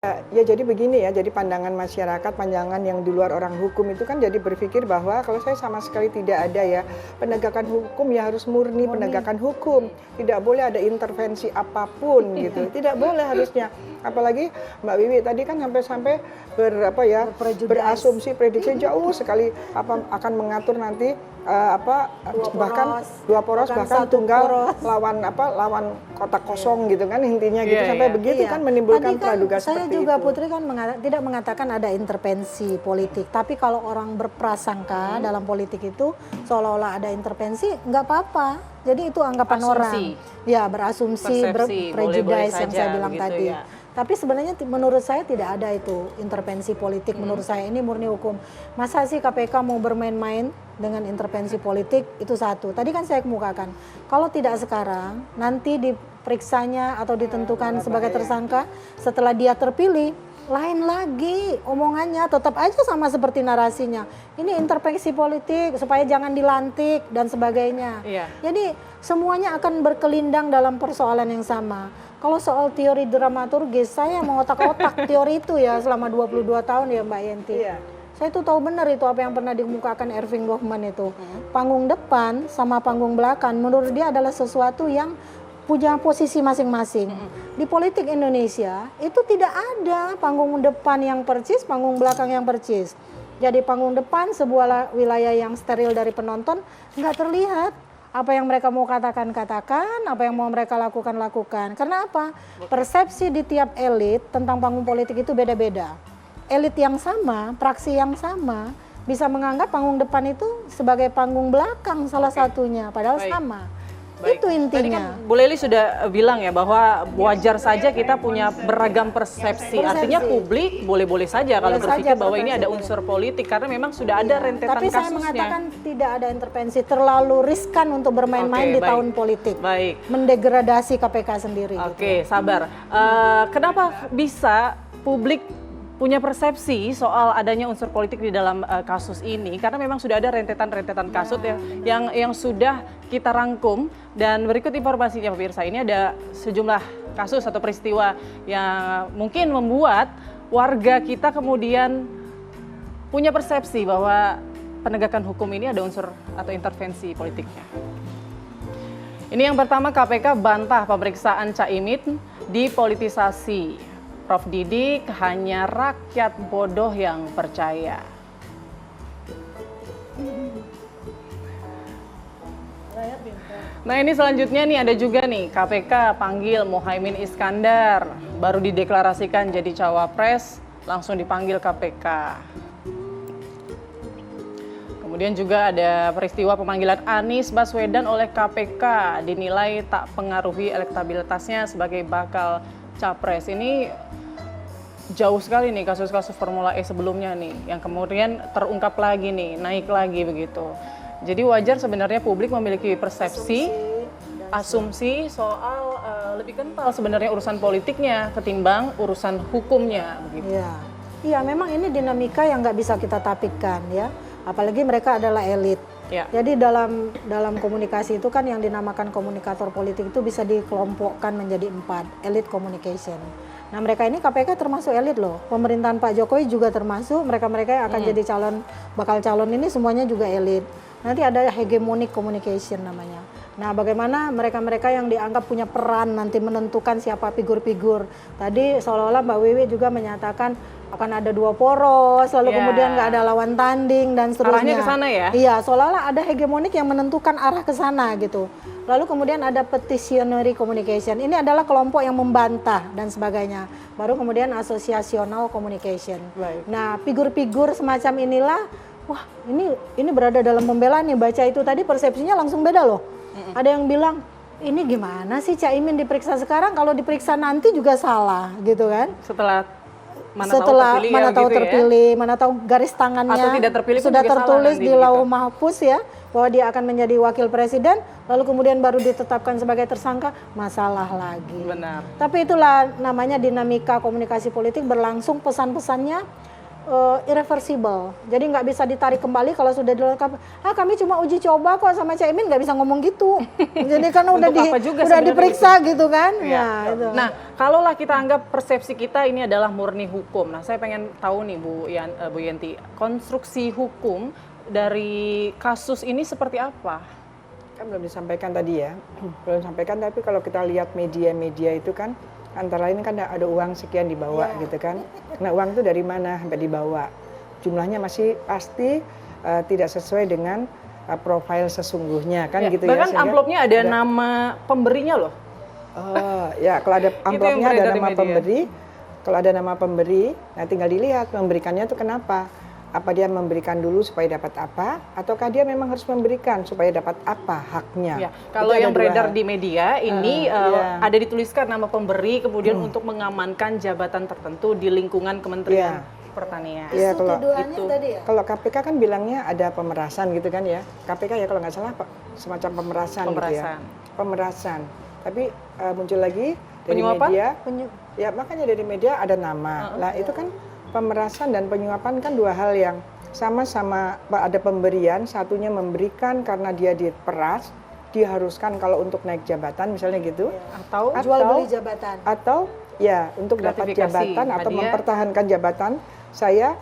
Ya jadi begini ya, jadi pandangan masyarakat, pandangan yang di luar orang hukum itu kan jadi berpikir bahwa kalau saya sama sekali tidak ada ya, penegakan hukum ya harus murni penegakan hukum. Tidak boleh ada intervensi apapun gitu. Tidak boleh harusnya. Apalagi Mbak Wiwi tadi kan sampai berasumsi prediksi jauh sekali akan mengatur nanti bahkan dua poros bahkan tunggal lawan kotak kosong gitu kan intinya gitu sampai begitu kan menimbulkan praduga seperti itu. Saya juga Putri kan tidak mengatakan ada intervensi politik, tapi kalau orang berprasangka dalam politik itu seolah-olah ada intervensi, nggak apa-apa. Jadi itu anggapan orang, ya berasumsi, berprejudice yang saya bilang tadi. Ya. Tapi sebenarnya menurut saya tidak ada itu intervensi politik. Menurut saya ini murni hukum. Masa sih KPK mau bermain-main dengan intervensi politik? Itu satu. Tadi kan saya kemukakan, kalau tidak sekarang, nanti diperiksanya atau ditentukan sebagai tersangka setelah dia terpilih, lain lagi omongannya, tetap aja sama seperti narasinya. Ini intervensi politik supaya jangan dilantik dan sebagainya. Jadi semuanya akan berkelindang dalam persoalan yang sama. Kalau soal teori dramaturgis, saya mau otak-otak teori itu ya selama 22 tahun ya Mbak Yenti. Saya tuh tahu benar itu apa yang pernah dikemukakan Erving Goffman itu. Panggung depan sama panggung belakang menurut dia adalah sesuatu yang punya posisi masing-masing. Di politik Indonesia itu tidak ada panggung depan yang percis, panggung belakang yang percis. Jadi panggung depan sebuah wilayah yang steril dari penonton nggak terlihat. Apa yang mereka mau katakan, apa yang mau mereka lakukan. Karena apa? Persepsi di tiap elit tentang panggung politik itu beda-beda. Elit yang sama, praksi yang sama, bisa menganggap panggung depan itu sebagai panggung belakang salah satunya, padahal sama. Itu intinya. Tadi kan Bu Lely sudah bilang ya bahwa wajar saja kita punya beragam persepsi. Artinya publik boleh-boleh saja kalau berpikir bahwa ini ada unsur politik karena memang sudah ada rentetan kasusnya. Tapi saya mengatakan tidak ada intervensi, terlalu riskan untuk bermain-main di tahun politik. Mendegradasi KPK sendiri. Sabar. Kenapa bisa publik punya persepsi soal adanya unsur politik di dalam kasus ini? Karena memang sudah ada rentetan kasus yang sudah kita rangkum, dan berikut informasinya pemirsa. Ini ada sejumlah kasus atau peristiwa yang mungkin membuat warga kita kemudian punya persepsi bahwa penegakan hukum ini ada unsur atau intervensi politiknya. Ini yang pertama, KPK bantah pemeriksaan Caimin dipolitisasi. Prof Didik, hanya rakyat bodoh yang percaya. Nah ini selanjutnya nih ada juga nih KPK panggil Muhaimin Iskandar, baru dideklarasikan jadi cawapres langsung dipanggil KPK. Kemudian juga ada peristiwa pemanggilan Anies Baswedan oleh KPK dinilai tak pengaruhi elektabilitasnya sebagai bakal capres. Ini jauh sekali nih kasus-kasus Formula E sebelumnya nih yang kemudian terungkap lagi nih, naik lagi begitu. Jadi wajar sebenarnya publik memiliki persepsi, asumsi soal lebih kental sebenarnya urusan politiknya ketimbang urusan hukumnya begitu. Iya, memang ini dinamika yang nggak bisa kita tapikan ya. Apalagi mereka adalah elit. Jadi dalam komunikasi itu kan yang dinamakan komunikator politik itu bisa dikelompokkan menjadi 4, elit communication. Nah mereka ini KPK termasuk elit loh. Pemerintahan Pak Jokowi juga termasuk, mereka-mereka yang akan jadi bakal calon ini semuanya juga elit. Nanti ada hegemonic communication namanya. Nah bagaimana mereka-mereka yang dianggap punya peran nanti menentukan siapa figur-figur. Tadi seolah-olah Mbak Wiwi juga menyatakan akan ada 2 poros, lalu kemudian nggak ada lawan tanding dan seterusnya. Arahnya ke sana ya? Iya, seolah-olah ada hegemonik yang menentukan arah ke sana gitu. Lalu kemudian ada petitionary communication. Ini adalah kelompok yang membantah dan sebagainya. Baru kemudian associational communication. Nah, figur-figur semacam inilah, wah ini berada dalam pembelaan nih, baca itu tadi persepsinya langsung beda loh. Ada yang bilang, ini gimana sih Caimin diperiksa sekarang, kalau diperiksa nanti juga salah gitu kan. Setelah terpilih, mana tahu garis tangannya atau tidak terpilih sudah tertulis di Lauh Mahfuz ya bahwa dia akan menjadi wakil presiden, lalu kemudian baru ditetapkan sebagai tersangka, masalah lagi. Benar. Tapi itulah namanya dinamika komunikasi politik berlangsung, pesan-pesannya irreversible. Jadi nggak bisa ditarik kembali kalau sudah dilengkapi. Kami cuma uji coba kok sama Caimin, nggak bisa ngomong gitu. Jadi karena udah diperiksa gitu kan. Ya, itu. Nah, kalaulah kita anggap persepsi kita ini adalah murni hukum. Nah, saya pengen tahu nih Bu Yenti, konstruksi hukum dari kasus ini seperti apa? Kan belum disampaikan tadi ya, belum disampaikan, tapi kalau kita lihat media-media itu kan antara lain kan ada uang sekian dibawa gitu kan. Nah, uang itu dari mana sampai dibawa? Jumlahnya masih pasti tidak sesuai dengan profil sesungguhnya kan gitu ya. Bahkan amplopnya ada nama pemberinya loh. Oh, ya kalau ada amplopnya ada nama pemberi, kalau ada nama pemberi, nah tinggal dilihat memberikannya itu kenapa. Apa dia memberikan dulu supaya dapat apa, ataukah dia memang harus memberikan supaya dapat apa haknya? Ya, kalau yang beredar di media ini ada dituliskan nama pemberi, kemudian untuk mengamankan jabatan tertentu di lingkungan Kementerian Pertanian. Iya, kalau itu tadi ya? Kalau KPK kan bilangnya ada pemerasan gitu kan ya. KPK ya kalau nggak salah semacam pemerasan gitu ya. Pemerasan. Tapi muncul lagi dari media. Ya makanya dari media ada nama. Lah itu kan pemerasan dan penyuapan kan dua hal yang sama-sama ada pemberian, satunya memberikan karena dia diperas, diharuskan kalau untuk naik jabatan misalnya gitu, atau jual beli jabatan, atau ya untuk dapat jabatan atau mempertahankan jabatan saya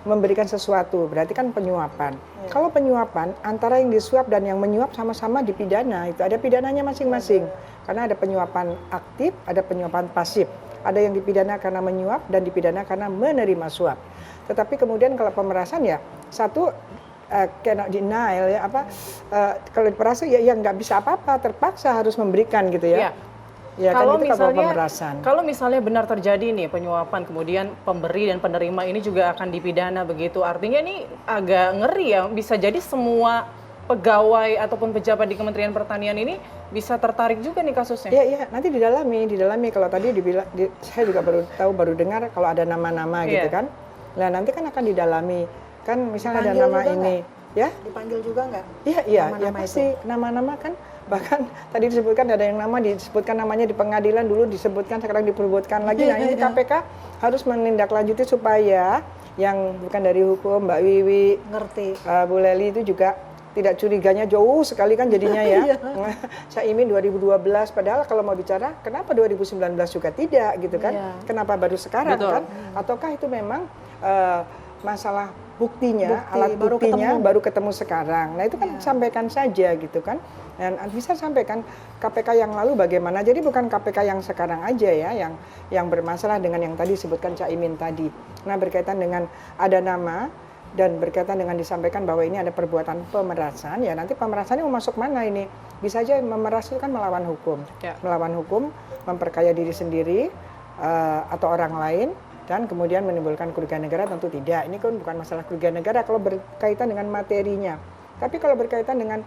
memberikan sesuatu, berarti kan penyuapan. Kalau penyuapan antara yang disuap dan yang menyuap sama-sama dipidana, itu ada pidananya masing-masing. Karena ada penyuapan aktif, ada penyuapan pasif. Ada yang dipidana karena menyuap dan dipidana karena menerima suap. Tetapi kemudian kalau pemerasan ya satu cannot denial ya kalau diperasa ya nggak bisa apa-apa, terpaksa harus memberikan gitu ya. Ya kalau kan itu misalnya pemerasan. Kalau misalnya benar terjadi nih penyuapan, kemudian pemberi dan penerima ini juga akan dipidana begitu. Artinya ini agak ngeri ya, bisa jadi semua pegawai ataupun pejabat di Kementerian Pertanian ini bisa tertarik juga nih kasusnya. Iya, nanti didalami. Kalau tadi dibilang, saya juga baru dengar kalau ada nama-nama gitu kan. Nah nanti kan akan didalami. Kan misalnya dipanggil ada nama ini, ya? Dipanggil juga nggak? Iya, ya pasti nama-nama kan. Bahkan tadi disebutkan ada yang disebutkan namanya di pengadilan dulu disebutkan, sekarang diperbutkan lagi. Nah ini KPK harus menindaklanjuti supaya yang bukan dari hukum, Mbak Wiwi, ngerti, Bu Leli itu juga tidak curiganya jauh sekali kan jadinya ya. Caimin 2012, padahal kalau mau bicara kenapa 2019 juga tidak gitu kan. Kenapa baru sekarang kan? Ataukah itu memang masalah buktinya, alat buktinya baru ketemu sekarang. Nah itu kan sampaikan saja gitu kan. Dan bisa sampaikan KPK yang lalu bagaimana. Jadi bukan KPK yang sekarang aja ya yang bermasalah dengan yang tadi disebutkan Caimin tadi. Nah berkaitan dengan ada nama dan berkaitan dengan disampaikan bahwa ini ada perbuatan pemerasan, ya nanti pemerasannya mau masuk mana ini? Bisa aja memeras itu kan melawan hukum. Melawan hukum, memperkaya diri sendiri atau orang lain, dan kemudian menimbulkan kerugian negara tentu tidak. Ini kan bukan masalah kerugian negara kalau berkaitan dengan materinya. Tapi kalau berkaitan dengan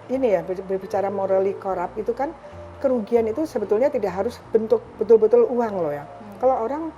ini ya, berbicara morally corrupt itu kan kerugian itu sebetulnya tidak harus bentuk betul-betul uang loh ya. Kalau orang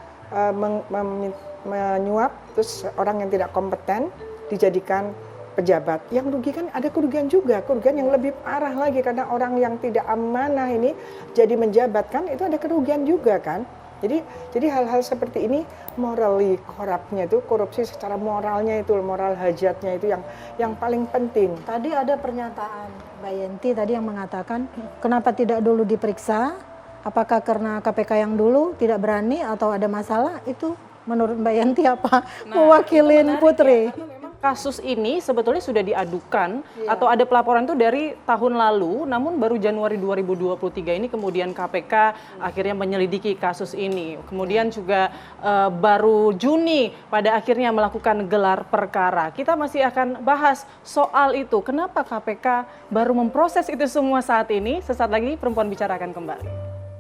menyuap, terus orang yang tidak kompeten dijadikan pejabat, yang rugi kan ada kerugian juga, kerugian yang lebih parah lagi karena orang yang tidak amanah ini jadi menjabat kan, itu ada kerugian juga kan. Jadi hal-hal seperti ini morally corruptnya itu, korupsi secara moralnya itu, moral hajatnya itu yang paling penting. Tadi ada pernyataan Mbak Yenti tadi yang mengatakan kenapa tidak dulu diperiksa, apakah karena KPK yang dulu tidak berani atau ada masalah, itu menurut Mbak Yenti apa? Mewakilin Putri. Kasus ini sebetulnya sudah diadukan atau ada pelaporan itu dari tahun lalu, namun baru Januari 2023 ini kemudian KPK akhirnya menyelidiki kasus ini. Kemudian juga baru Juni pada akhirnya melakukan gelar perkara. Kita masih akan bahas soal itu. Kenapa KPK baru memproses itu semua saat ini? Sesaat lagi Perempuan Bicara akan kembali.